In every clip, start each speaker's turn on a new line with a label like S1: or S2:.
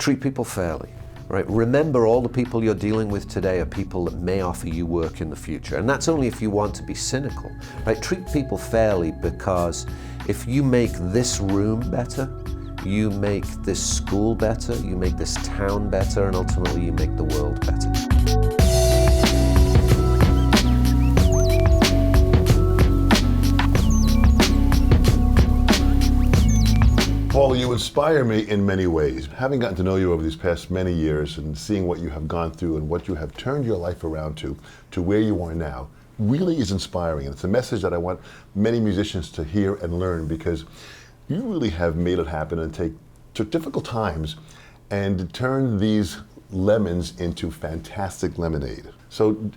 S1: treat people fairly. Right? Remember, all the people you're dealing with today are people that may offer you work in the future. And that's only if you want to be cynical. Right? Treat people fairly, because if you make this room better, you make this school better, you make this town better, and ultimately you make the world better.
S2: Paul, you inspire me in many ways. Having gotten to know you over these past many years and seeing what you have gone through and what you have turned your life around to where you are now, really is inspiring. And it's a message that I want many musicians to hear and learn, because you really have made it happen and took difficult times and turned these lemons into fantastic lemonade. So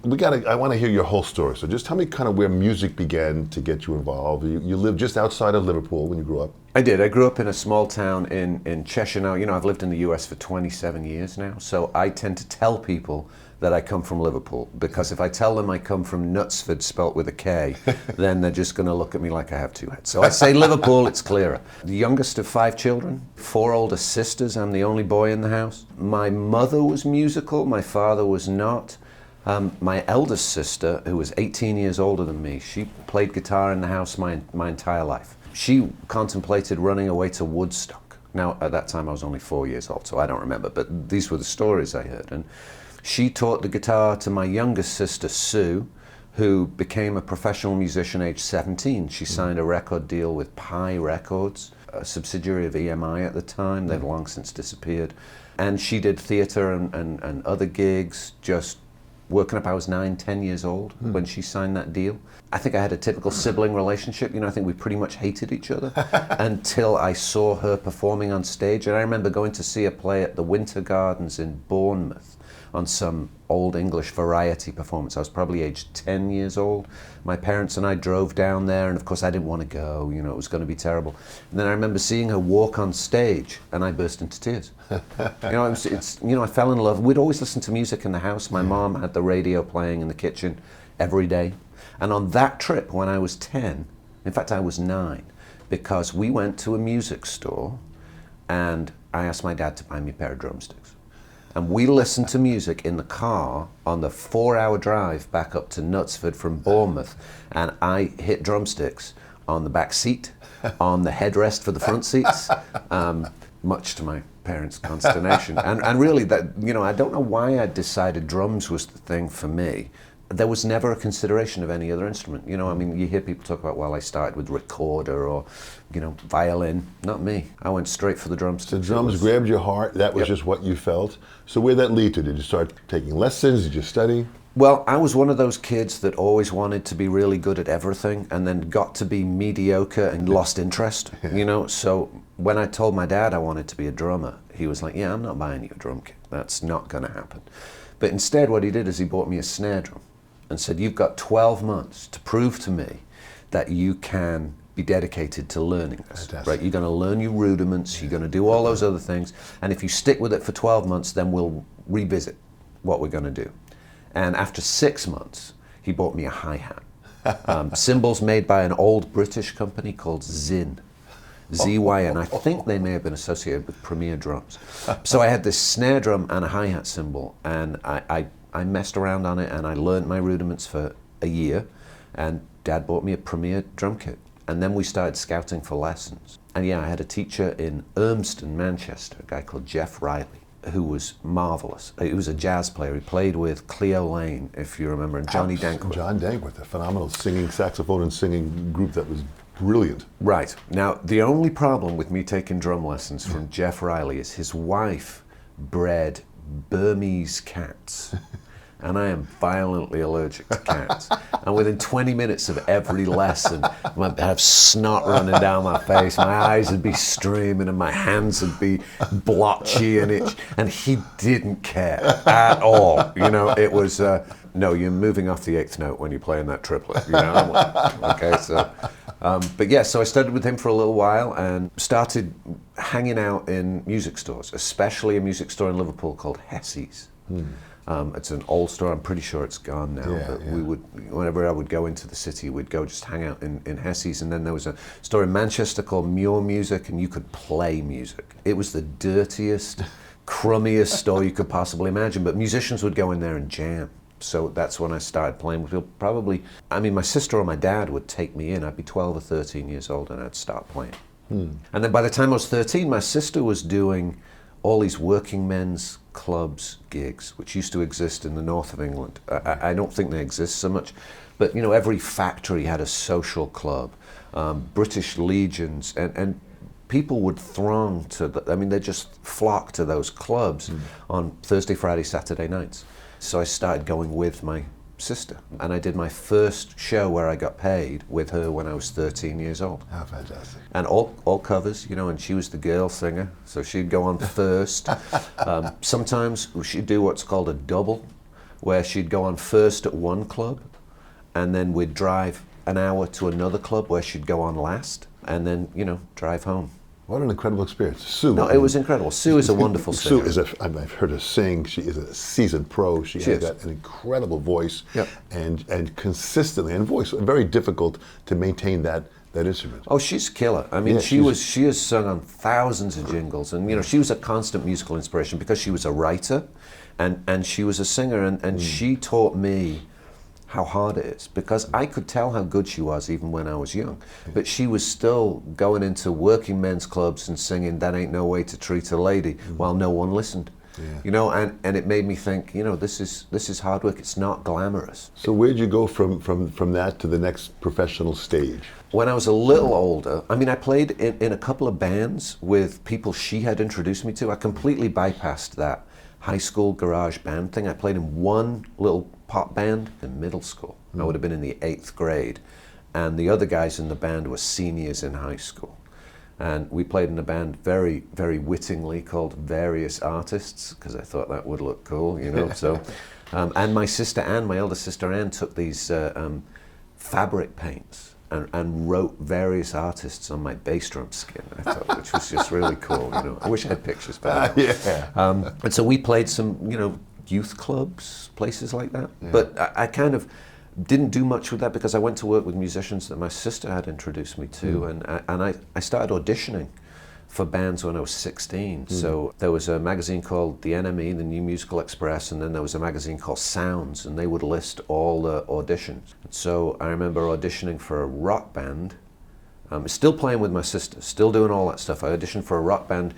S2: I want to hear your whole story. So just tell me kind of where music began to get you involved. You lived just outside of Liverpool when you grew up.
S1: I did. I grew up in a small town in Cheshire. Now, I've lived in the US for 27 years now, so I tend to tell people that I come from Liverpool, because if I tell them I come from Knutsford, spelt with a K, then they're just going to look at me like I have two heads. So I say Liverpool, it's clearer. The youngest of 5 children, 4 older sisters. I'm the only boy in the house. My mother was musical, my father was not. My eldest sister, who was 18 years older than me, she played guitar in the house my entire life. She contemplated running away to Woodstock. Now, at that time I was only 4 years old, so I don't remember, but these were the stories I heard. And she taught the guitar to my youngest sister, Sue, who became a professional musician aged 17. She signed a record deal with Pi Records, a subsidiary of EMI at the time. They've long since disappeared. And she did theater and other gigs, just working up. I was 9, 10 years old when she signed that deal. I think I had a typical sibling relationship. I think we pretty much hated each other until I saw her performing on stage. And I remember going to see her play at the Winter Gardens in Bournemouth on some old English variety performance. I was probably aged 10 years old. My parents and I drove down there, and of course I didn't want to go, it was going to be terrible. And then I remember seeing her walk on stage, and I burst into tears. I fell in love. We'd always listen to music in the house. My mom had the radio playing in the kitchen every day. And on that trip, when I was 10, in fact I was 9, because we went to a music store, and I asked my dad to buy me a pair of drumsticks. And we listened to music in the car on the 4-hour drive back up to Knutsford from Bournemouth. And I hit drumsticks on the back seat, on the headrest for the front seats, much to my parents' consternation. And really, that I don't know why I decided drums was the thing for me. There was never a consideration of any other instrument. You hear people talk about, I started with recorder or, violin. Not me. I went straight for the drums.
S2: The drums grabbed your heart. That was just what you felt. So where'd that lead to? Did you start taking lessons? Did you study?
S1: Well, I was one of those kids that always wanted to be really good at everything, and then got to be mediocre and lost interest, So when I told my dad I wanted to be a drummer, he was like, I'm not buying you a drum kit. That's not going to happen. But instead what he did is he bought me a snare drum and said, you've got 12 months to prove to me that you can be dedicated to learning this. Right? You're going to learn your rudiments, you're going to do all those other things, and if you stick with it for 12 months, then we'll revisit what we're going to do. And after 6 months, he bought me a hi-hat. Cymbals made by an old British company called Zyn. Z-Y-N. I think they may have been associated with Premier Drums. So I had this snare drum and a hi-hat cymbal, and I messed around on it, and I learned my rudiments for a year, and Dad bought me a Premier drum kit. And then we started scouting for lessons. And I had a teacher in Urmston, Manchester, a guy called Jeff Riley, who was marvelous. He was a jazz player. He played with Cleo Lane, if you remember, and Johnny Dankworth.
S2: John Dankworth, a phenomenal singing saxophone and singing group that was brilliant.
S1: Right. Now, the only problem with me taking drum lessons from Jeff Riley is his wife bred Burmese cats. And I am violently allergic to cats. And within 20 minutes of every lesson, I'd have snot running down my face, my eyes would be streaming, and my hands would be blotchy and itch. And he didn't care at all. It was, no, you're moving off the 8th note when you're playing that triplet. I'm like, okay, so. So I studied with him for a little while and started hanging out in music stores, especially a music store in Liverpool called Hessie's. It's an old store. I'm pretty sure it's gone now. We would, whenever I would go into the city, we'd go just hang out in Hessie's. And then there was a store in Manchester called Muir Music, and you could play music. It was the dirtiest, crummiest store you could possibly imagine, but musicians would go in there and jam. So that's when I started playing with people. Probably, I mean, my sister or my dad would take me in. I'd be 12 or 13 years old and I'd start playing. And then by the time I was 13, my sister was doing all these working men's clubs gigs, which used to exist in the north of England. I don't think they exist so much, but every factory had a social club, British legions, and people would throng to they just flock to those clubs on Thursday, Friday, Saturday nights. So I started going with my sister, and I did my first show where I got paid with her when I was 13 years old.
S2: How fantastic.
S1: And all covers, and she was the girl singer, so she'd go on first. Sometimes she'd do what's called a double, where she'd go on first at one club, and then we'd drive an hour to another club where she'd go on last, and then, drive home.
S2: What an incredible experience. Sue.
S1: No, it was incredible. Sue is a wonderful singer.
S2: Sue I've heard her sing. She is a seasoned pro. She has got an incredible voice,
S1: Yep.
S2: and consistently, and voice, very difficult to maintain that instrument.
S1: Oh, she's a killer. I mean,
S2: Yeah,
S1: she has sung on thousands of jingles, and she was a constant musical inspiration because she was a writer, and she was a singer, and she taught me how hard it is, because I could tell how good she was even when I was young, but she was still going into working men's clubs and singing "That Ain't No Way to Treat a Lady" while no one listened. Yeah. And it made me think, this is hard work. It's not glamorous.
S2: So where'd you go from that to the next professional stage?
S1: When I was a little older, I played in a couple of bands with people she had introduced me to. I completely bypassed that high school garage band thing. I played in one little pop band in middle school. I would have been in the 8th grade, and the other guys in the band were seniors in high school. And we played in a band very, very wittingly called Various Artists, because I thought that would look cool, So, and my sister Anne, my elder sister Anne, took these fabric paints and wrote various artists on my bass drum skin, I thought, which was just really cool. I wish I had pictures back then. And so we played some, youth clubs, places like that. Yeah. But I kind of didn't do much with that because I went to work with musicians that my sister had introduced me to, and I started auditioning for bands when I was 16. So there was a magazine called The NME, the New Musical Express, and then there was a magazine called Sounds, and they would list all the auditions. So I remember auditioning for a rock band, still playing with my sister, still doing all that stuff. I auditioned for a rock band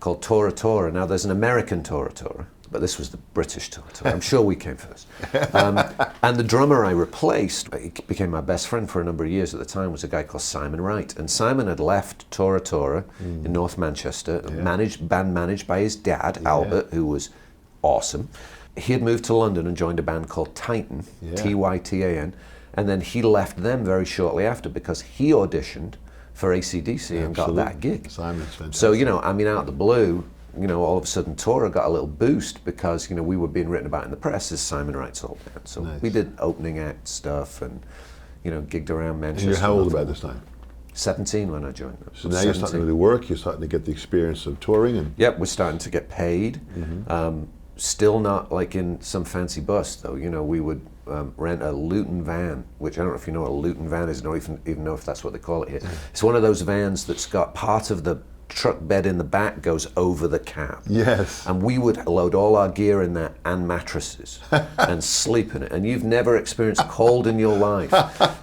S1: called Tora Tora. Now there's an American Tora Tora, but this was the British Tora Tora. I'm sure we came first. And the drummer I replaced, he became my best friend for a number of years at the time, was a guy called Simon Wright. And Simon had left Tora Tora in North Manchester, managed by his dad, Albert, who was awesome. He had moved to London and joined a band called Titan, Tytan, and then he left them very shortly after because he auditioned for AC/DC and got that gig.
S2: Simon's fantastic.
S1: So, out of the blue, all of a sudden Tora got a little boost because, we were being written about in the press as Simon Wright's old band. So we did opening act stuff and, gigged around Manchester.
S2: And you're how old about this time?
S1: 17 when I joined them.
S2: So now you're starting to do work, you're starting to get the experience of touring. And
S1: Yep, we're starting to get paid. Still not like in some fancy bus though. We would rent a Luton van, which I don't know if you know what a Luton van is, I don't even know if that's what they call it here. It's one of those vans that's got part of the truck bed in the back goes over the cab.
S2: Yes.
S1: And we would load all our gear in that and mattresses and sleep in it. And you've never experienced cold in your life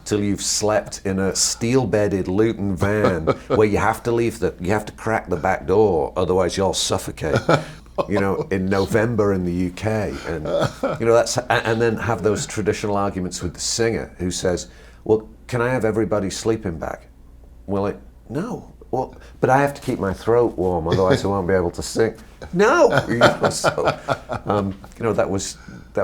S1: till you've slept in a steel-bedded Luton van where you have to crack the back door, otherwise you'll suffocate. In November in the UK, and and then have those traditional arguments with the singer who says, "Well, can I have everybody's sleeping bag?" Well, no. Well, but I have to keep my throat warm, otherwise I won't be able to sing. No, that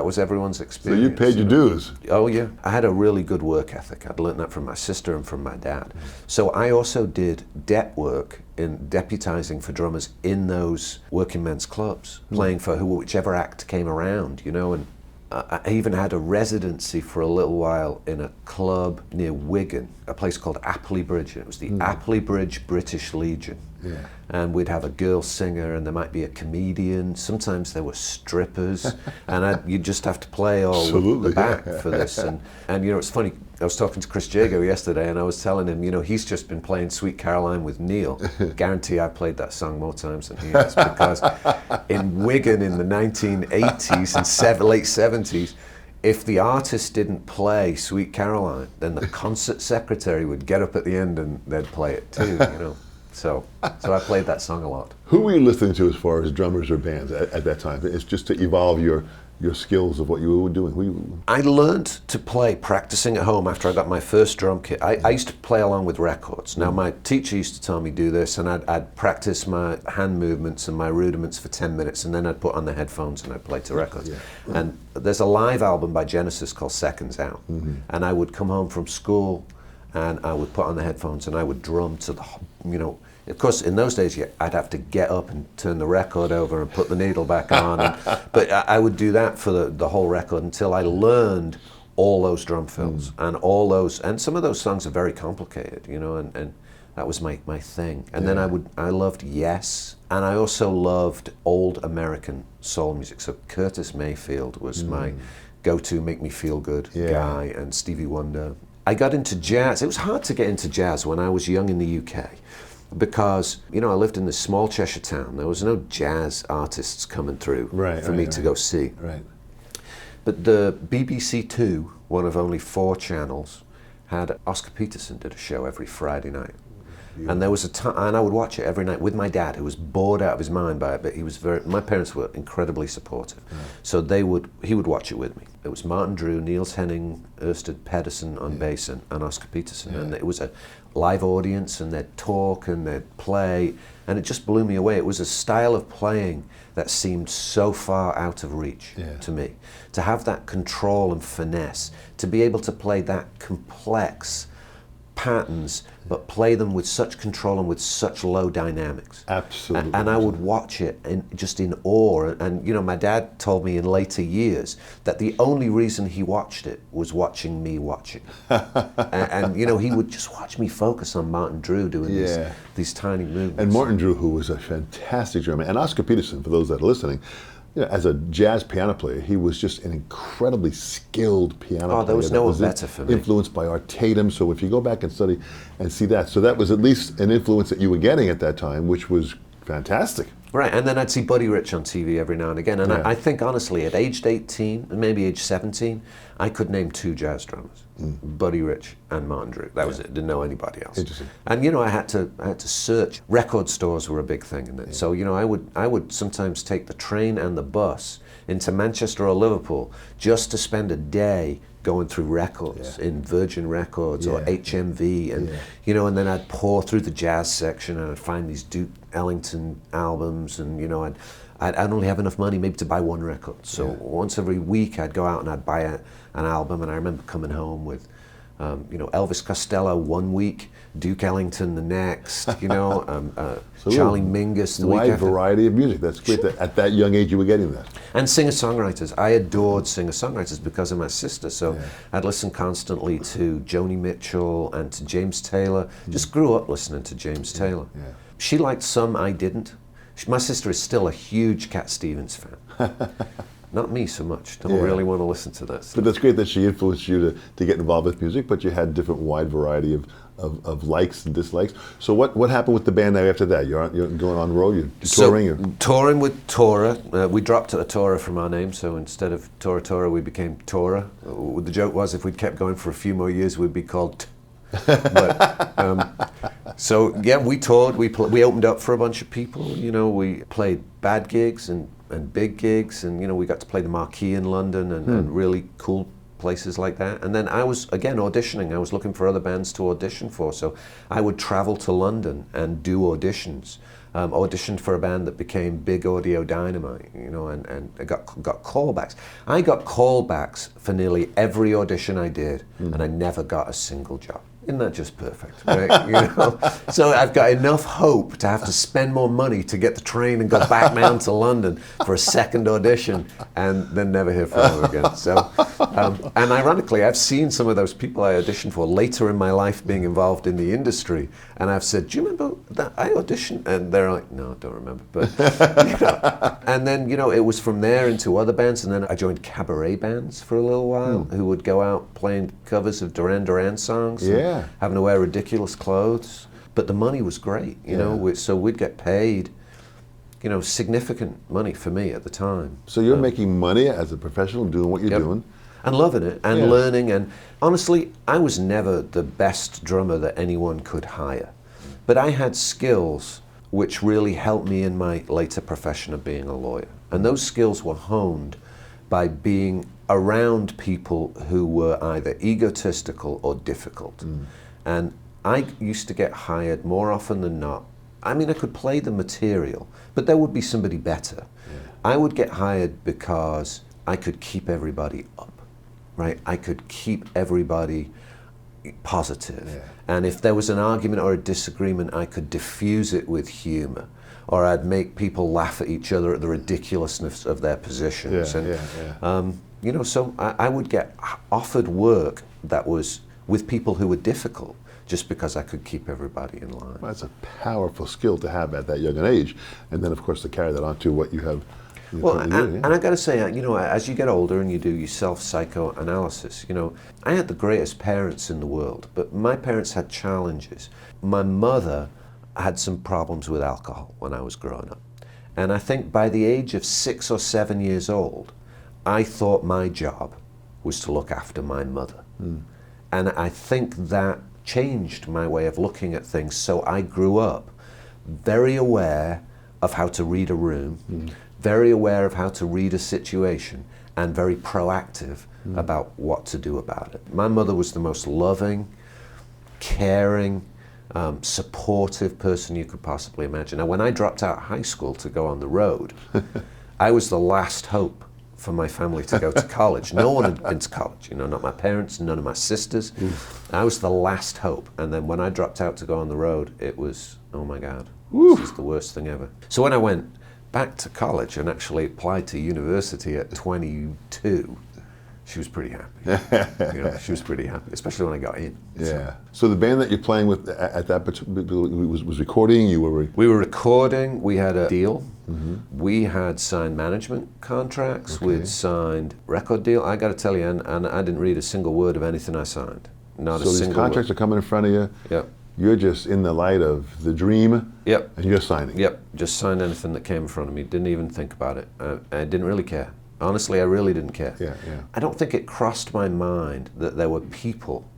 S1: was everyone's experience.
S2: So you paid your dues.
S1: Oh yeah, I had a really good work ethic. I'd learned that from my sister and from my dad. So I also did dep work in deputizing for drummers in those working men's clubs, playing for whichever act came around, and I even had a residency for a little while in a club near Wigan, a place called Appley Bridge. It was the Appley Bridge British Legion. Yeah. And we'd have a girl singer and there might be a comedian. Sometimes there were strippers and you'd just have to play all the back for this. And it's funny, I was talking to Chris Jago yesterday, and I was telling him, he's just been playing Sweet Caroline with Neil. Guarantee I played that song more times than he has, because in Wigan in the 1980s and late 70s, if the artist didn't play Sweet Caroline, then the concert secretary would get up at the end and they'd play it too, So I played that song a lot.
S2: Who were you listening to as far as drummers or bands at that time? It's just to evolve your skills of what you were doing.
S1: I learned to play practicing at home after I got my first drum kit. I used to play along with records. Now, my teacher used to tell me do this, and I'd practice my hand movements and my rudiments for 10 minutes, and then I'd put on the headphones and I'd play to records. Yeah. And there's a live album by Genesis called Seconds Out. And I would come home from school and I would put on the headphones and I would drum to the, of course, in those days, I'd have to get up and turn the record over and put the needle back on. But I would do that for the whole record until I learned all those drum fills and some of those songs are very complicated, and that was my thing. And then I loved Yes, and I also loved old American soul music. So Curtis Mayfield was my go-to, make me feel good guy, and Stevie Wonder. I got into jazz. It was hard to get into jazz when I was young in the UK. Because, I lived in this small Cheshire town. There was no jazz artists coming through for me to go see. Right. But the BBC Two, one of only 4 channels, had Oscar Peterson did a show every Friday night. Yeah. And there was a time, and I would watch it every night with my dad, who was bored out of his mind by it, but my parents were incredibly supportive. Yeah. So he would watch it with me. It was Martin Drew, Niels Henning, Ørsted Pedersen on bass, and Oscar Peterson. And it was a live audience, and they'd talk and they'd play, and it just blew me away. It was a style of playing that seemed so far out of reach to me. To have that control and finesse, to be able to play that complex patterns, but play them with such control and with such low dynamics.
S2: Absolutely.
S1: And I would watch it just in awe. And my dad told me in later years that the only reason he watched it was watching me watch it. and he would just watch me focus on Martin Drew doing these tiny movements.
S2: And Martin Drew, who was a fantastic drummer, and Oscar Peterson, for those that are listening, as a jazz piano player, he was just an incredibly skilled piano player.
S1: Oh, there was no one better for me.
S2: Influenced by Art Tatum, so if you go back and study and see that, so that was at least an influence that you were getting at that time, which was fantastic.
S1: Right, and then I'd see Buddy Rich on TV every now and again, and I think honestly, at age 18, maybe age 17, I could name 2 jazz drummers, Buddy Rich and Martin Drew. That was it. Didn't know anybody else.
S2: Interesting.
S1: And I had to search. Record stores were a big thing in it. So I would sometimes take the train and the bus into Manchester or Liverpool just to spend a day going through records in Virgin Records or HMV, and and then I'd pour through the jazz section and I'd find these Duke Ellington albums, and I'd only have enough money maybe to buy 1 record. So once every week I'd go out and I'd buy an album, and I remember coming home with Elvis Costello 1 week, Duke Ellington the next, Charlie Mingus the week after.
S2: Wide variety of music. That's great that at that young age you were getting that.
S1: And singer-songwriters. I adored singer-songwriters because of my sister. So I'd listen constantly to Joni Mitchell and to James Taylor. Just grew up listening to James Taylor. Yeah. She liked some, I didn't. My sister is still a huge Cat Stevens fan. Not me so much. Don't really want to listen to that.
S2: But that's great that she influenced you to get involved with music, but you had different wide variety of likes and dislikes. So what happened with the band now after that? You're going on the road, you're touring?
S1: Touring with Tora. We dropped a Tora from our name, so instead of Tora Tora, we became Tora. The joke was if we'd kept going for a few more years, we'd be called So we toured. We opened up for a bunch of people. We played bad gigs and big gigs, and we got to play the Marquee in London and really cool places like that. And then I was again auditioning. I was looking for other bands to audition for, so I would travel to London and do auditions. Auditioned for a band that became Big Audio Dynamite, and I got callbacks. I got callbacks for nearly every audition I did, and I never got a single job. isn't that just perfect, right? So I've got enough hope to have to spend more money to get the train and go back down to London for a second audition, and then never hear from them again. So, and ironically, I've seen some of those people I auditioned for later in my life being involved in the industry, and I've said, "Do you remember that I auditioned?" And they're like, "No, I don't remember." But and then it was from there into other bands, and then I joined cabaret bands for a little while, who would go out playing covers of Duran Duran songs.
S2: Yeah.
S1: Having to wear ridiculous clothes, but the money was great, so we'd get paid, significant money for me at the time.
S2: So you're making money as a professional doing what you're doing.
S1: And loving it, and learning, and honestly, I was never the best drummer that anyone could hire, but I had skills which really helped me in my later profession of being a lawyer, and those skills were honed by being around people who were either egotistical or difficult. And I used to get hired more often than not. I mean, I could play the material, but there would be somebody better. I would get hired because I could keep everybody up, right? I could keep everybody positive. And if there was an argument or a disagreement, I could diffuse it with humor, or I'd make people laugh at each other at the ridiculousness of their positions. So I would get offered work that was with people who were difficult, just because I could keep everybody in line.
S2: Well, that's a powerful skill to have at that young an age, and then of course to carry that on to what you have.
S1: Well, and I got to say, as you get older and you do your self-psychoanalysis, I had the greatest parents in the world, but my parents had challenges. My mother had some problems with alcohol when I was growing up, and I think by the age of 6 or 7 years old, I thought my job was to look after my mother. And I think that changed my way of looking at things. So I grew up very aware of how to read a room, very aware of how to read a situation, and very proactive about what to do about it. My mother was the most loving, caring, supportive person you could possibly imagine. Now, when I dropped out of high school to go on the road, I was the last hope for my family to go to college. No one had been to college, not my parents, none of my sisters. I was the last hope. And then when I dropped out to go on the road, it was, oh my God, this is the worst thing ever. So when I went back to college and actually applied to university at 22, she was pretty happy. She was pretty happy, especially when I got in.
S2: So the band that you're playing with at that was recording.
S1: We were recording. We had a deal. We had signed management contracts. We'd signed record deal. I got to tell you, and I didn't read a single word of anything I signed. Not a single word. So these contracts are coming in front of you. You're just in the light of the dream. And you're signing. Just signed anything that came in front of me. Didn't even think about it. I didn't really care. Honestly, I really didn't care. I don't think it crossed my mind that there were people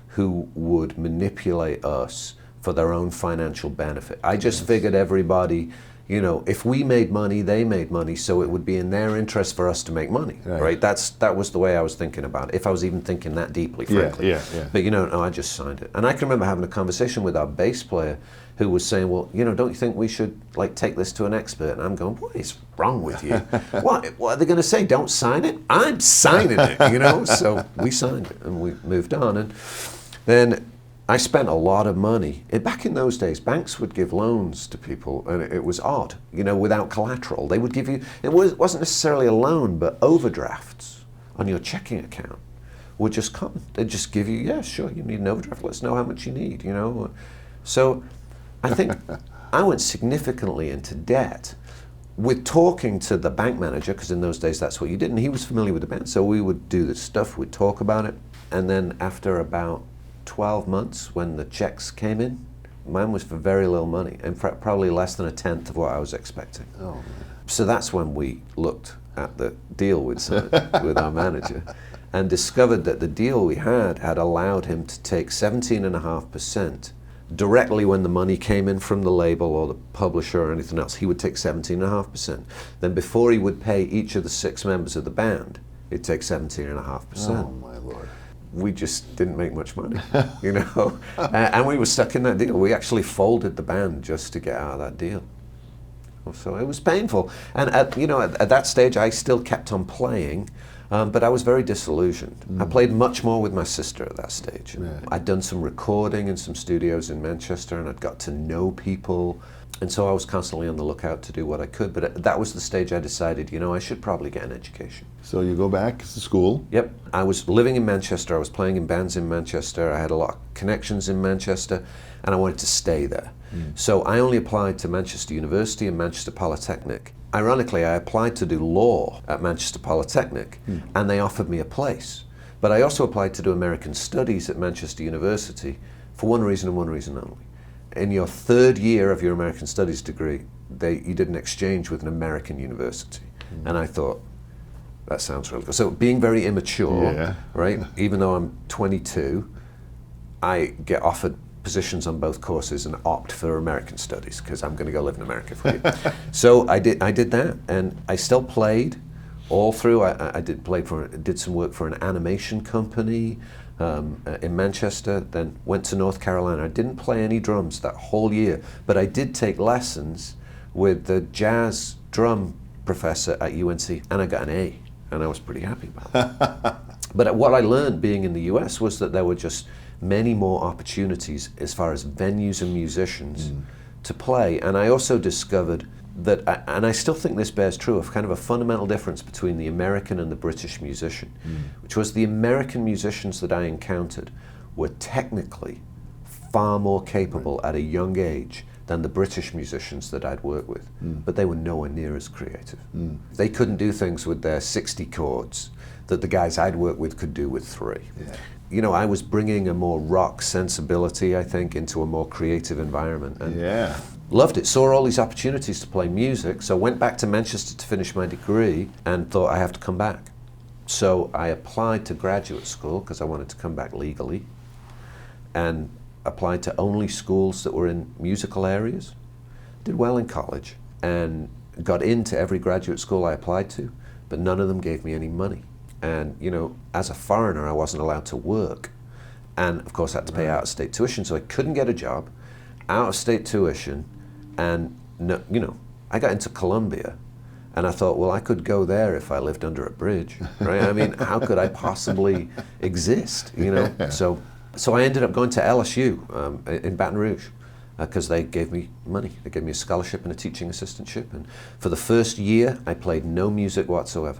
S1: who would manipulate us for their own financial benefit. I just figured everybody, if we made money, they made money, so it would be in their interest for us to make money, right? That was the way I was thinking about it, if I was even thinking that deeply, frankly. But no, I just signed it. And I can remember having a conversation with our bass player who was saying, well, don't you think we should take this to an expert? And I'm going, what is wrong with you? What are they going to say? Don't sign it? I'm signing it, So we signed it and we moved on. And then I spent a lot of money. Back in those days, banks would give loans to people, and it was odd, without collateral. They would give you, it wasn't necessarily a loan, but overdrafts on your checking account would just come. They'd just give you, yeah, sure, you need an overdraft. Let us know how much you need, So I think I went significantly into debt with talking to the bank manager, because in those days that's what you did, and he was familiar with the band. So we would do this stuff, we'd talk about it, and then after about 12 months, when the checks came in, mine was for very little money, and probably less than a tenth of what I was expecting. So that's when we looked at the deal we'd signed with our manager, and discovered that the deal we had allowed him to take 17.5% directly when the money came in from the label or the publisher or anything else. He would take 17.5%. Then before he would pay each of the 6 members of the band, he'd take 17.5%.
S2: Oh my Lord.
S1: We just didn't make much money, and we were stuck in that deal. We actually folded the band just to get out of that deal. So it was painful. And at that stage, I still kept on playing. But I was very disillusioned. I played much more with my sister at that stage.
S2: Yeah.
S1: I'd done some recording in some studios in Manchester, and I'd got to know people. And so I was constantly on the lookout to do what I could. But that was the stage I decided, I should probably get an education.
S2: So you go back to school.
S1: Yep. I was living in Manchester. I was playing in bands in Manchester. I had a lot of connections in Manchester, and I wanted to stay there. So I only applied to Manchester University and Manchester Polytechnic. Ironically, I applied to do law at Manchester Polytechnic, and they offered me a place. But I also applied to do American Studies at Manchester University for one reason and one reason only. In your third year of your American Studies degree, you did an exchange with an American university. And I thought, that sounds really good. So being very immature, right? Even though I'm 22, I get offered positions on both courses and opt for American Studies because I'm going to go live in America for you. So I did that, and I still played all through. I did some work for an animation company in Manchester, then went to North Carolina. I didn't play any drums that whole year, but I did take lessons with the jazz drum professor at UNC, and I got an A, and I was pretty happy about it. But what I learned being in the US was that there were just many more opportunities as far as venues and musicians to play. And I also discovered that, and I still think this bears true, of kind of a fundamental difference between the American and the British musician, which was the American musicians that I encountered were technically far more capable at a young age than the British musicians that I'd worked with, but they were nowhere near as creative. They couldn't do things with their 60 chords that the guys I'd worked with could do with 3. I was bringing a more rock sensibility, I think, into a more creative environment. And loved it, saw all these opportunities to play music, so went back to Manchester to finish my degree and thought I have to come back. So I applied to graduate school because I wanted to come back legally, and applied to only schools that were in musical areas. Did well in college and got into every graduate school I applied to, but none of them gave me any money. And as a foreigner, I wasn't allowed to work, and of course I had to pay out-of-state tuition, so I couldn't get a job, out-of-state tuition, and I got into Columbia, and I thought, well, I could go there if I lived under a bridge, right? I mean, how could I possibly exist, So I ended up going to LSU in Baton Rouge because they gave me money. They gave me a scholarship and a teaching assistantship, and for the first year, I played no music whatsoever.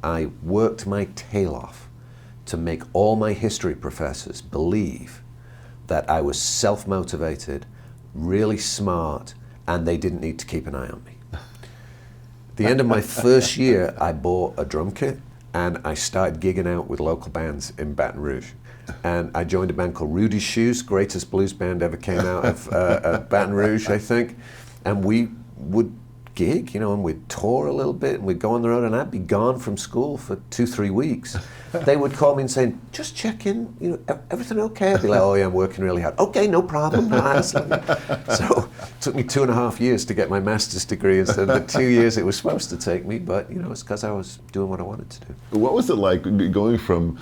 S1: I worked my tail off to make all my history professors believe that I was self-motivated, really smart, and they didn't need to keep an eye on me. At the end of my first year, I bought a drum kit, and I started gigging out with local bands in Baton Rouge. And I joined a band called Rudy's Shoes, greatest blues band ever came out of Baton Rouge, I think. And we would gig, and we'd tour a little bit, and we'd go on the road, and I'd be gone from school for 2-3 weeks. They would call me and say, just check in, everything okay? I'd be like, oh yeah, I'm working really hard. Okay, no problem. No, honestly. So it took me 2.5 years to get my master's degree instead of the 2 years it was supposed to take me, but it's because I was doing what I wanted to do.
S2: What was it like going from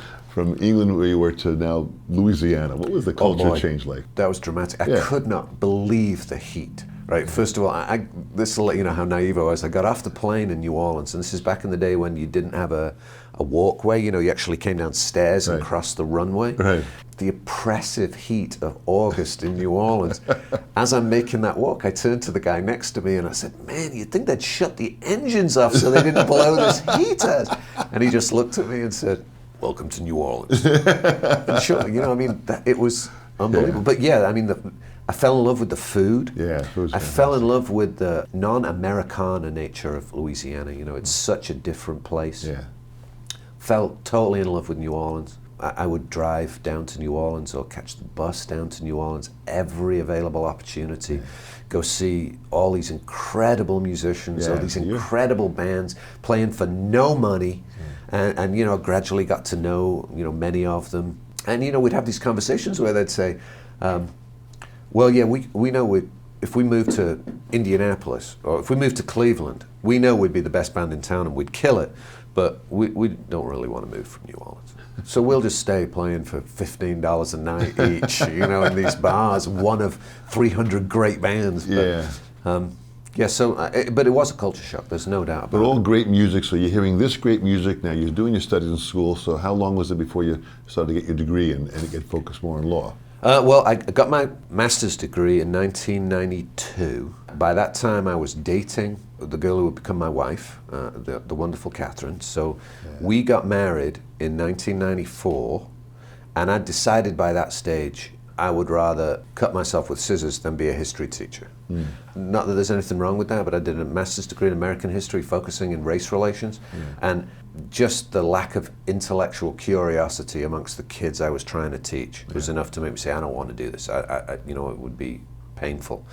S2: England where you were to now Louisiana? What was the culture change like?
S1: That was dramatic. I could not believe the heat. Right, first of all, this will let you know how naive I was. I got off the plane in New Orleans, and this is back in the day when you didn't have a walkway, you actually came downstairs and crossed the runway. Right. The oppressive heat of August in New Orleans. As I'm making that walk, I turned to the guy next to me and I said, man, you'd think they'd shut the engines off so they didn't blow this heat out. And he just looked at me and said, welcome to New Orleans. And sure, it was unbelievable. But I fell in love with the food. I fell in love with the non-Americana nature of Louisiana. It's such a different place. Fell totally in love with New Orleans. I would drive down to New Orleans or catch the bus down to New Orleans every available opportunity. Go see all these incredible musicians, all these incredible bands playing for no money, and gradually got to know many of them. And we'd have these conversations where they'd say, well, yeah, we know if we moved to Indianapolis or if we moved to Cleveland, we know we'd be the best band in town and we'd kill it, but we don't really want to move from New Orleans. So we'll just stay playing for $15 a night each, in these bars, one of 300 great bands. But, Yeah, so, but it was a culture shock, there's no doubt
S2: But
S1: about
S2: all
S1: it.
S2: great music, so you're hearing this great music, now you're doing your studies in school, so how long was it before you started to get your degree and get focused more on law?
S1: Well, I got my master's degree in 1992. By that time, I was dating the girl who would become my wife, the wonderful Catherine. So we got married in 1994, and I decided by that stage I would rather cut myself with scissors than be a history teacher. Not that there's anything wrong with that, but I did a master's degree in American history focusing in race relations, and just the lack of intellectual curiosity amongst the kids I was trying to teach was enough to make me say, I don't want to do this. You know, it would be painful.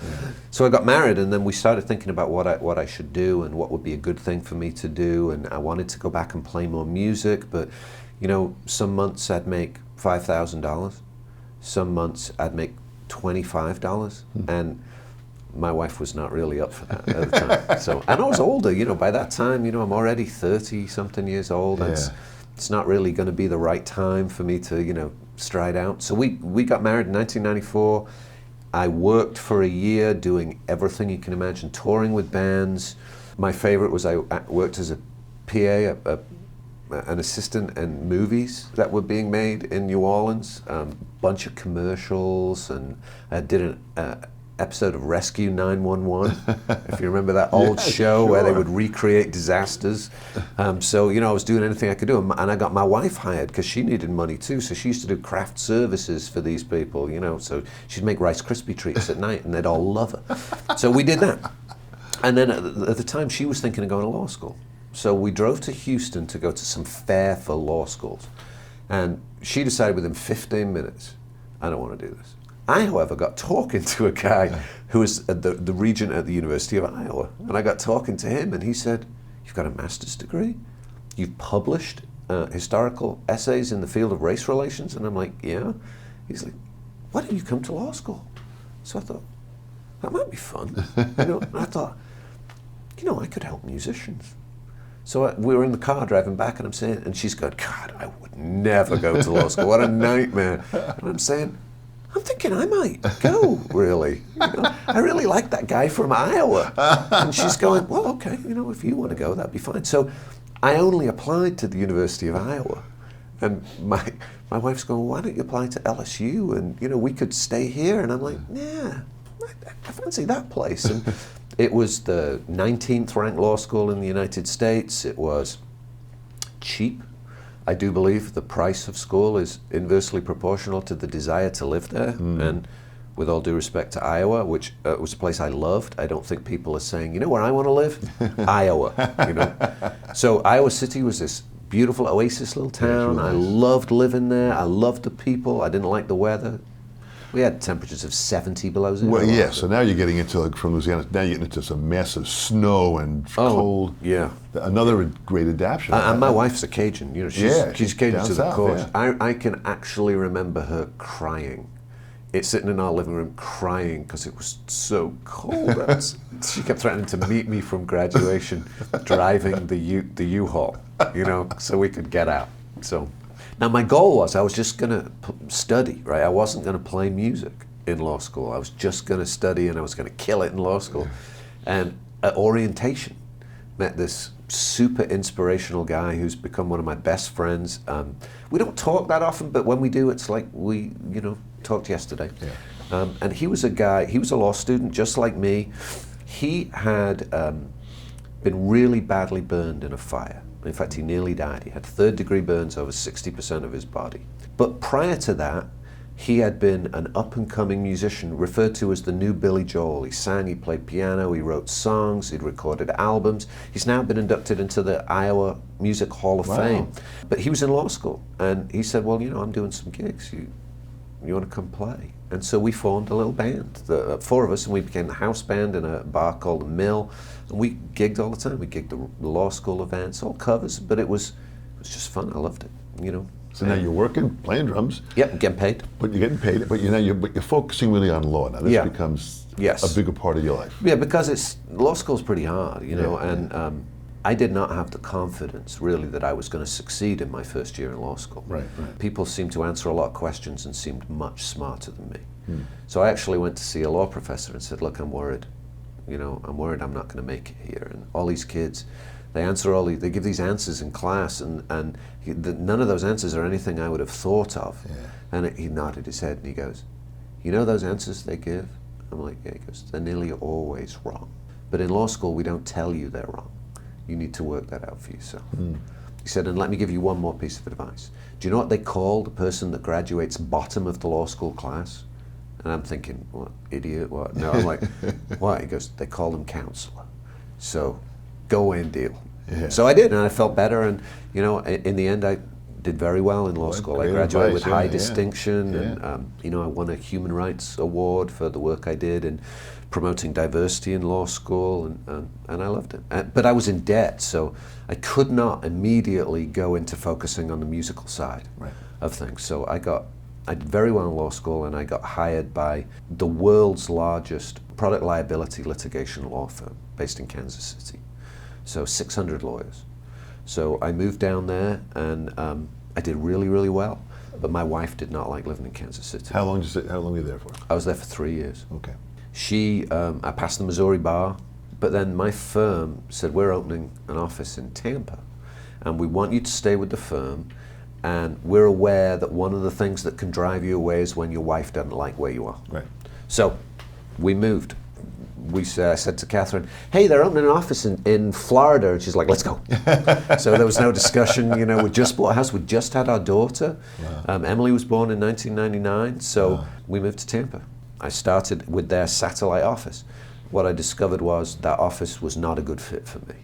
S1: So I got married, and then we started thinking about what I should do and what would be a good thing for me to do, and I wanted to go back and play more music, but you know, some months I'd make $5,000. Some months I'd make $25, and my wife was not really up for that at the time. So, and I was older, you know, by that time, you know, I'm already 30-something years old. It's not really going to be the right time for me to, you know, stride out. So we got married in 1994. I worked for a year doing everything you can imagine, touring with bands. My favorite was I worked as a PA, an assistant in movies that were being made in New Orleans, bunch of commercials, and I did an episode of Rescue 911, if you remember that old show where they would recreate disasters. So, you know, I was doing anything I could do, and I got my wife hired because she needed money too, so she used to do craft services for these people, you know, so she'd make Rice Krispie treats at night and they'd all love her. So we did that. And then at the time she was thinking of going to law school. So we drove to Houston to go to some fair for law schools. And she decided within 15 minutes, I don't want to do this. I, however, got talking to a guy who was the regent at the University of Iowa. And I got talking to him, and he said, you've got a master's degree? You've published historical essays in the field of race relations? And I'm like, yeah. He's like, why don't you come to law school? So I thought, that might be fun. You know, and I thought, you know, I could help musicians. So we were in the car driving back, and I'm saying, and she's going, God, I would never go to law school. What a nightmare. And I'm saying, I'm thinking I might go, really. You know, I really like that guy from Iowa. And she's going, well, okay, you know, if you want to go, that'd be fine. So I only applied to the University of Iowa. And my wife's going, why don't you apply to LSU? And, you know, we could stay here. And I'm like, yeah, I fancy that place. And it was the 19th ranked law school in the United States. It was cheap. I do believe the price of school is inversely proportional to the desire to live there. And with all due respect to Iowa, which was a place I loved, I don't think people are saying, you know where I want to live? Iowa, you know. So Iowa City was this beautiful oasis little town.
S2: Yeah,
S1: I
S2: nice.
S1: loved living there. I loved the people. I didn't like the weather. We had temperatures of 70 below zero.
S2: Well, yeah, so now you're getting into, like, from Louisiana, now you're getting into some massive snow and cold.
S1: Yeah.
S2: Another great adaptation.
S1: And my wife's a Cajun, you know, she's Cajun
S2: down
S1: to the
S2: south,
S1: core.
S2: yeah.
S1: I can actually remember her crying. It's sitting in our living room crying because it was so cold. She kept threatening to meet me from graduation, driving the U-Haul, you know, so we could get out. So now my goal was I was just going to study, right? I wasn't going to play music in law school. I was just going to study, and I was going to kill it in law school. And at orientation, met this super inspirational guy who's become one of my best friends. We don't talk that often, but when we do, it's like we, you know, talked yesterday. Yeah. And he was a law student just like me. He had been really badly burned in a fire. In fact, he nearly died. He had third-degree burns over 60% of his body. But prior to that, he had been an up-and-coming musician referred to as the new Billy Joel. He sang, he played piano, he wrote songs, he'd recorded albums. He's now been inducted into the Iowa Music Hall of Fame. But he was in law school, and he said, well, you know, I'm doing some gigs. You want to come play? And so we formed a little band, the four of us, and we became the house band in a bar called The Mill. And we gigged all the time. We gigged the law school events, all covers, but it was just fun. I loved it, you know.
S2: So now you're working, playing drums.
S1: Yep, getting paid.
S2: But you're getting paid. But you're focusing really on law now. This becomes a bigger part of your life.
S1: Yeah, because law school's pretty hard, you know, and I did not have the confidence really that I was going to succeed in my first year in law school.
S2: Right.
S1: People seemed to answer a lot of questions and seemed much smarter than me. So I actually went to see a law professor and said, look, I'm worried. I'm worried I'm not going to make it here. And all these kids, they give these answers in class, and none of those answers are anything I would have thought of.
S2: Yeah.
S1: And he nodded his head and he goes, those answers they give? I'm like, yeah. He goes, they're nearly always wrong. But in law school, we don't tell you they're wrong. You need to work that out for yourself. He said, and let me give you one more piece of advice. Do you know what they call the person that graduates bottom of the law school class? And I'm thinking, what, idiot, what? No, I'm like, what? He goes, they call them counselor. So go away and deal.
S2: Yeah.
S1: So I did, and I felt better. And, in the end, I did very well in law school. I graduated with high distinction, and, I won a human rights award for the work I did in promoting diversity in law school, and I loved it. But I was in debt, so I could not immediately go into focusing on the musical side of things. So I did very well in law school, and I got hired by the world's largest product liability litigation law firm based in Kansas City. So 600 lawyers. So I moved down there, and I did really, really well. But my wife did not like living in Kansas City.
S2: How long were you there for?
S1: I was there for 3 years.
S2: Okay.
S1: I passed the Missouri bar, but then my firm said, we're opening an office in Tampa, and we want you to stay with the firm, and we're aware that one of the things that can drive you away is when your wife doesn't like where you are.
S2: Right.
S1: So we moved. I said to Catherine, hey, they're opening an office in Florida, and she's like, let's go. So there was no discussion. We just bought a house. We just had our daughter. Wow. Emily was born in 1999, so we moved to Tampa. I started with their satellite office. What I discovered was that office was not a good fit for me.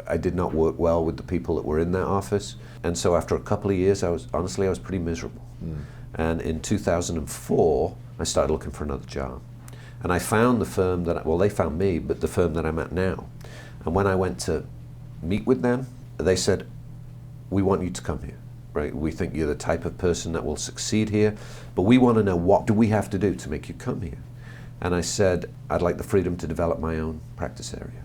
S1: I did not work well with the people that were in that office. And so after a couple of years, I was pretty miserable. And in 2004, I started looking for another job. And I found the firm they found me, but the firm that I'm at now. And when I went to meet with them, they said, we want you to come here. Right? We think you're the type of person that will succeed here, but we want to know, what do we have to do to make you come here? And I said, I'd like the freedom to develop my own practice area.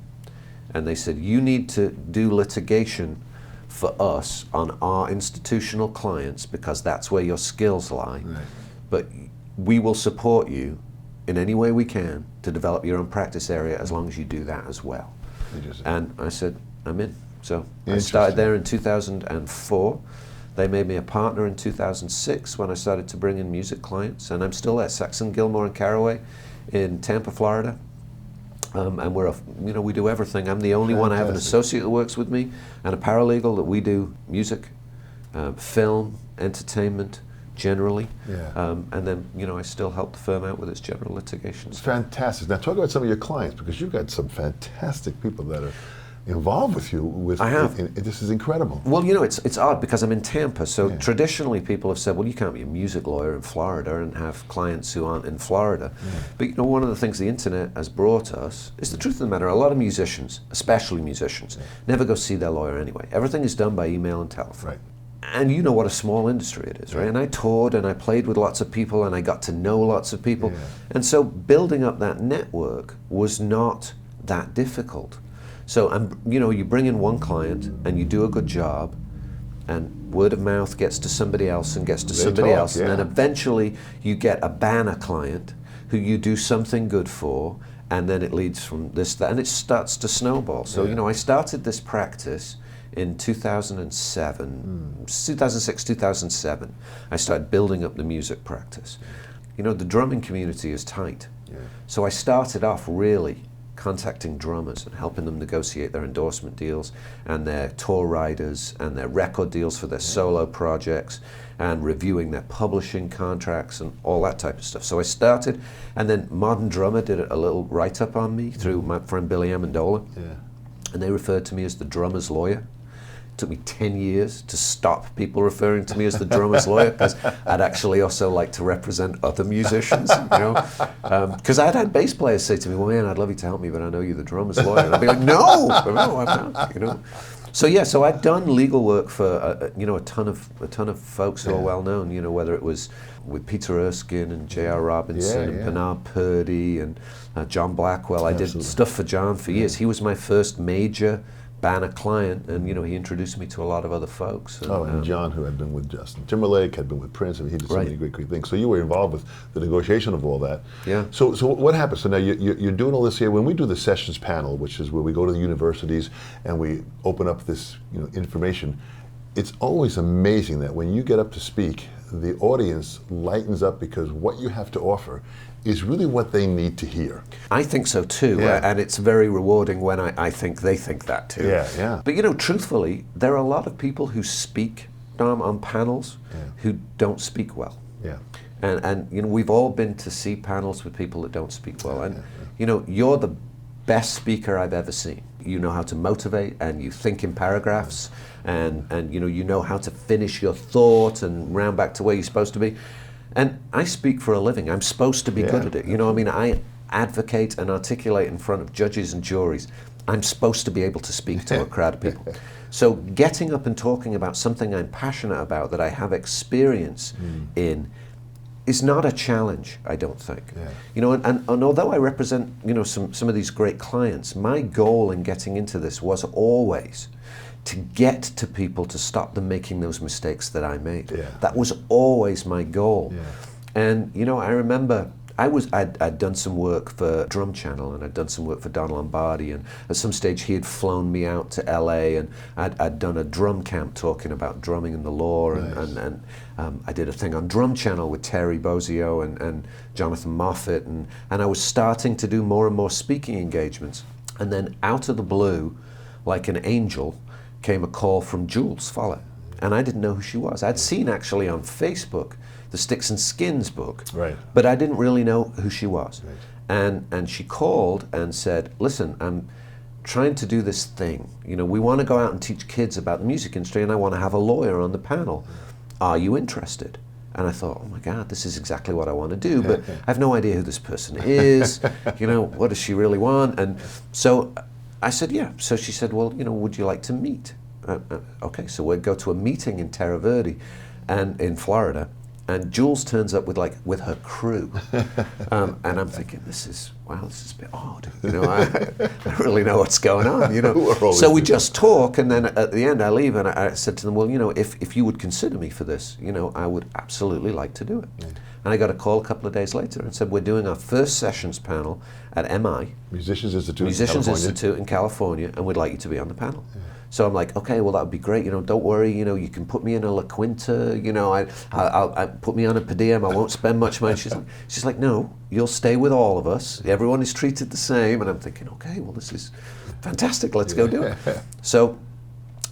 S1: And they said, you need to do litigation for us on our institutional clients because that's where your skills lie. Right. But we will support you in any way we can to develop your own practice area as long as you do that as well. And I said, I'm in. So I started there in 2004. They made me a partner in 2006 when I started to bring in music clients, and I'm still at Saxon, Gilmore, and Caraway in Tampa, Florida. And we do everything. I'm the only one. I have an associate that works with me and a paralegal that we do music, film, entertainment, generally. And then, I still help the firm out with its general litigation.
S2: It's fantastic. Now talk about some of your clients, because you've got some fantastic people that are involved with you.
S1: I have.
S2: This is incredible.
S1: Well, it's odd because I'm in Tampa, so traditionally people have said, well, you can't be a music lawyer in Florida and have clients who aren't in Florida. But one of the things the internet has brought us is the truth of the matter. A lot of musicians, especially musicians, never go see their lawyer anyway. Everything is done by email and telephone.
S2: Right.
S1: And you know what a small industry it is, right? And I toured and I played with lots of people and I got to know lots of people. And so building up that network was not that difficult. So, you bring in one client and you do a good job, and word of mouth gets to somebody else and gets to somebody else. And then eventually you get a banner client who you do something good for, and then it leads from this, that, and it starts to snowball. So, I started this practice in 2007, 2006, 2007. I started building up the music practice. The drumming community is tight. So I started off really contacting drummers and helping them negotiate their endorsement deals and their tour riders and their record deals for their solo projects and reviewing their publishing contracts and all that type of stuff. So I started, and then Modern Drummer did a little write-up on me through my friend Billy Amendola, and they referred to me as the drummer's lawyer. It took me 10 years to stop people referring to me as the drummer's lawyer, because I'd actually also like to represent other musicians, because I'd had bass players say to me, well, man, I'd love you to help me, but I know you're the drummer's lawyer. And I'd be like, no, I'm not, So I'd done legal work for, a ton of folks who are well known, whether it was with Peter Erskine and J.R. Robinson and Bernard Purdy and John Blackwell. I did stuff for John for years. He was my first major banner client, and he introduced me to a lot of other folks.
S2: And John, who had been with Justin Timberlake, had been with Prince. I mean, he did so
S1: Right.
S2: many great things. So you were involved with the negotiation of all that.
S1: Yeah.
S2: So what happens? So now you're doing all this here. When we do the sessions panel, which is where we go to the universities and we open up this information, it's always amazing that when you get up to speak, the audience lightens up because what you have to offer is really what they need to hear.
S1: I think so too,
S2: Yeah.
S1: and it's very rewarding when I think they think that too.
S2: Yeah.
S1: But truthfully, there are a lot of people who speak, Dom, on panels who don't speak well.
S2: Yeah.
S1: And we've all been to see panels with people that don't speak well. And you're the best speaker I've ever seen. You know how to motivate, and you think in paragraphs, and you know how to finish your thought and round back to where you're supposed to be. And I speak for a living. I'm supposed to be good at it. I advocate and articulate in front of judges and juries. I'm supposed to be able to speak to a crowd of people. So getting up and talking about something I'm passionate about, that I have experience in, is not a challenge, I don't think. And although I represent some of these great clients, my goal in getting into this was always to get to people, to stop them making those mistakes that I made. That was always my goal. And I remember I'd done some work for Drum Channel, and I'd done some work for Don Lombardi, and at some stage he had flown me out to LA, and I'd done a drum camp talking about drumming and the law. And I did a thing on Drum Channel with Terry Bozzio and Jonathan Moffat, and I was starting to do more and more speaking engagements. And then out of the blue, like an angel, came a call from Jules Follett, and I didn't know who she was. I'd seen actually on Facebook the Sticks and Skins book, but I didn't really know who she was. And she called and said, listen, I'm trying to do this thing. We want to go out and teach kids about the music industry, and I want to have a lawyer on the panel. Are you interested? And I thought, oh my God, this is exactly what I want to do, but I have no idea who this person is. What does she really want? And so I said, yeah. So she said, well, would you like to meet? Okay, so we'd go to a meeting in Terra Verde, and in Florida, and Jules turns up with her crew, and I'm thinking, this is a bit odd. I don't really know what's going on. So we just talk, and then at the end I leave, and I said to them, well, if you would consider me for this, I would absolutely like to do it. And I got a call a couple of days later and said, we're doing our first sessions panel at MI,
S2: Musicians Institute
S1: in California, and we'd like you to be on the panel. So I'm like, okay, well that would be great. Don't worry. You can put me in a La Quinta. I'll put me on a per diem. I won't spend much money. She's like, no, you'll stay with all of us. Everyone is treated the same. And I'm thinking, okay, well this is fantastic. Let's go do it. So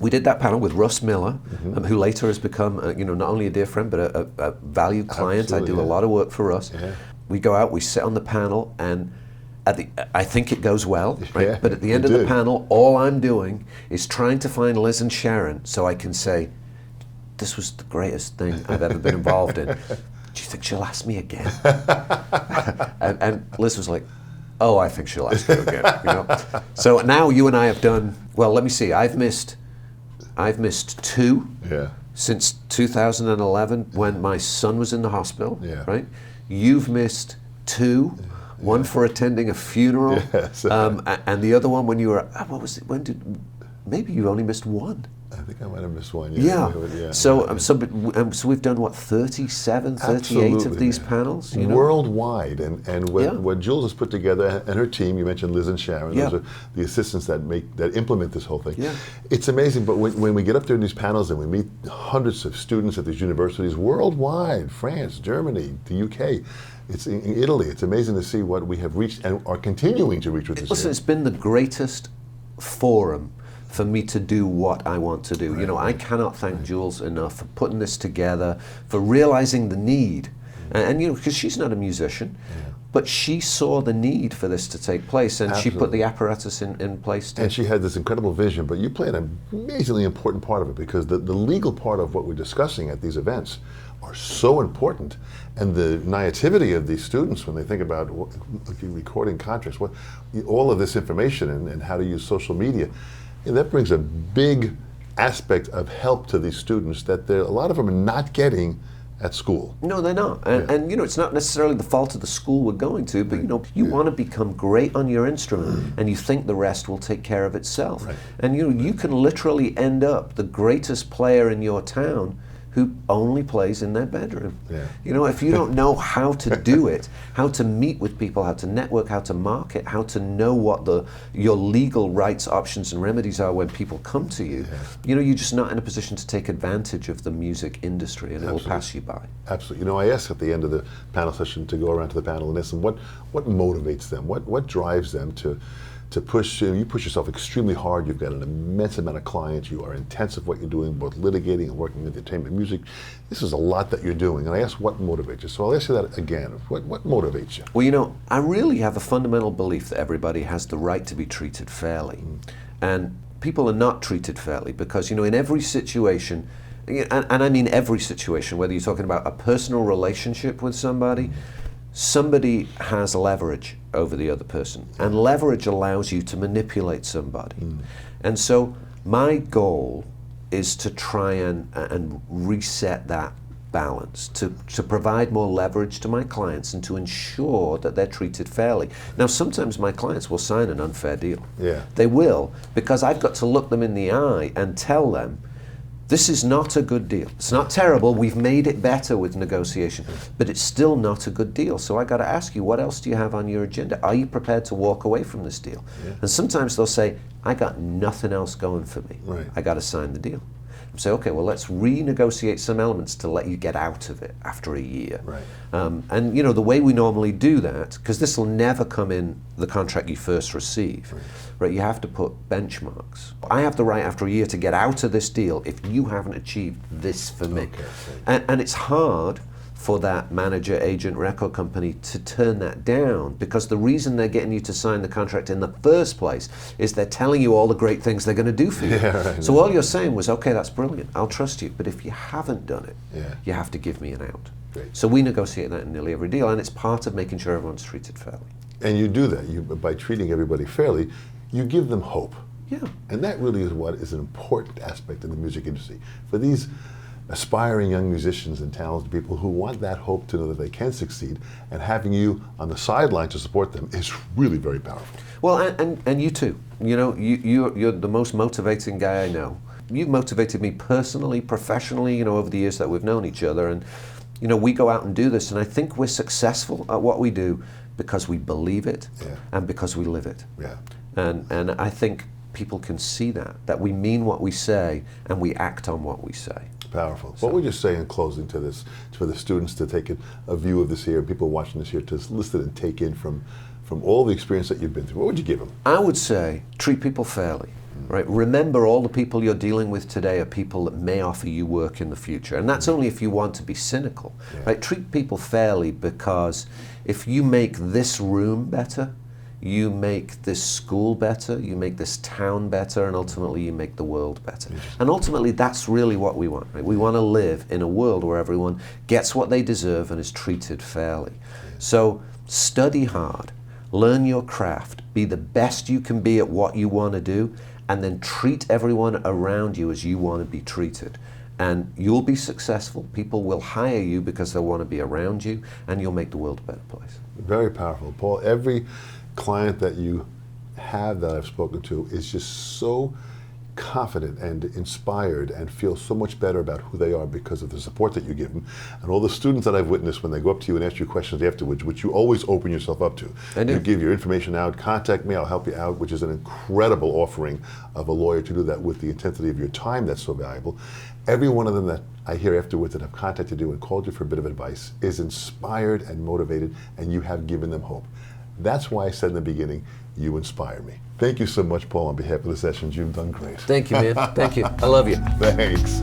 S1: we did that panel with Russ Miller, who later has become, not only a dear friend but a valued client. I do a lot of work for Russ. We go out, we sit on the panel, and I think it goes well, right? But at the end of the panel, all I'm doing is trying to find Liz and Sharon so I can say, this was the greatest thing I've ever been involved in. Do you think she'll ask me again? and Liz was like, oh, I think she'll ask you again. So now you and I have done, well, let me see, I've missed 2 since 2011 when my son was in the hospital, right? You've missed 2. One for attending a funeral, and the other one when you were, what was it? Maybe you only missed 1.
S2: I think I might have missed 1.
S1: So we've done what, 37, 38 of these panels,
S2: worldwide, and what Jules has put together, and her team. You mentioned Liz and Sharon; those are the assistants that implement this whole thing. It's amazing. But when we get up there in these panels and we meet hundreds of students at these universities worldwide, France, Germany, the UK. It's in Italy. It's amazing to see what we have reached and are continuing to reach with this.
S1: Listen, it's been the greatest forum for me to do what I want to do. I cannot thank Jules enough for putting this together, for realizing the need. And because she's not a musician, but she saw the need for this to take place, and she put the apparatus in place too.
S2: And she had this incredible vision, but you played an amazingly important part of it, because the legal part of what we're discussing at these events are so important, and the naivety of these students when they think about recording contracts, all of this information and how to use social media, that brings a big aspect of help to these students that a lot of them are not getting at school.
S1: No, they're not. And you know, it's not necessarily the fault of the school we're going to, but you know, you want to become great on your instrument and you think the rest will take care of itself.
S2: Right.
S1: And you know, you can literally end up the greatest player in your town who only plays in their bedroom.
S2: Yeah.
S1: You know, if you don't know how to do it, how to meet with people, how to network, how to market, how to know what your legal rights, options, and remedies are when people come to you, you know, you're just not in a position to take advantage of the music industry, and it will pass you by.
S2: Absolutely. You know, I asked at the end of the panel session to go around to the panel and ask them what motivates them, what drives them to push. You push yourself extremely hard. You've got an immense amount of clients. You are intense at what you're doing, both litigating and working in entertainment music. This is a lot that you're doing. And I asked what motivates you. So I'll ask you that again. What motivates you?
S1: Well, you know, I really have a fundamental belief that everybody has the right to be treated fairly. And people are not treated fairly because, you know, in every situation, and I mean every situation, whether you're talking about a personal relationship with somebody has leverage over the other person, and leverage allows you to manipulate somebody. And so my goal is to try and reset that balance, to provide more leverage to my clients and to ensure that they're treated fairly. Now, sometimes my clients will sign an unfair deal.
S2: Yeah.
S1: They will, because I've got to look them in the eye and tell them, this is not a good deal. It's not terrible. We've made it better with negotiation, but it's still not a good deal. So I got to ask you, what else do you have on your agenda? Are you prepared to walk away from this deal? And sometimes they'll say, I got nothing else going for me.
S2: Right.
S1: I got to sign the deal. Say, okay, well, let's renegotiate some elements to let you get out of it after a year.
S2: Right.
S1: And you know, the way we normally do that, because this will never come in the contract you first receive, right? You have to put benchmarks. I have the right after a year to get out of this deal if you haven't achieved this for me. And it's hard for that manager, agent, record company to turn that down, because the reason they're getting you to sign the contract in the first place is they're telling you all the great things they're going to do for you. So all you're saying was, okay, that's brilliant, I'll trust you, but if you haven't done it, you have to give me an out. So we negotiate that in nearly every deal, and it's part of making sure everyone's treated fairly.
S2: And you do that, by treating everybody fairly, you give them hope. And that really is what is an important aspect in the music industry. For these aspiring young musicians and talented people who want that hope to know that they can succeed, and having you on the sideline to support them is really very powerful.
S1: Well, and you too. You know, you're the most motivating guy I know. You've motivated me personally, professionally, you know, over the years that we've known each other. And, you know, we go out and do this, and I think we're successful at what we do because we believe it and because we live it. And I think people can see that we mean what we say and we act on what we say.
S2: Powerful. What would you say in closing to this, for the students to take a view of this here, people watching this here, to listen and take in from all the experience that you've been through? What would you give them?
S1: I would say treat people fairly. Right? Remember, all the people you're dealing with today are people that may offer you work in the future, and that's only if you want to be cynical. Right? Treat people fairly, because if you make this room better, you make this school better, you make this town better, and ultimately you make the world better. And ultimately that's really what we want. Right? We want to live in a world where everyone gets what they deserve and is treated fairly. So study hard, learn your craft, be the best you can be at what you want to do, and then treat everyone around you as you want to be treated. And you'll be successful. People will hire you because they'll want to be around you, and you'll make the world a better place.
S2: Very powerful. Paul, every client that you have that I've spoken to is just so confident and inspired and feel so much better about who they are because of the support that you give them. And all the students that I've witnessed when they go up to you and ask you questions afterwards, which you always open yourself up to. You give your information out, contact me, I'll help you out, which is an incredible offering of a lawyer to do that with the intensity of your time that's so valuable. Every one of them that I hear afterwards that have contacted you and called you for a bit of advice is inspired and motivated, and you have given them hope. That's why I said in the beginning, you inspire me. Thank you so much, Paul, on behalf of the sessions. You've done great.
S1: Thank you, man. Thank you. I love you.
S2: Thanks.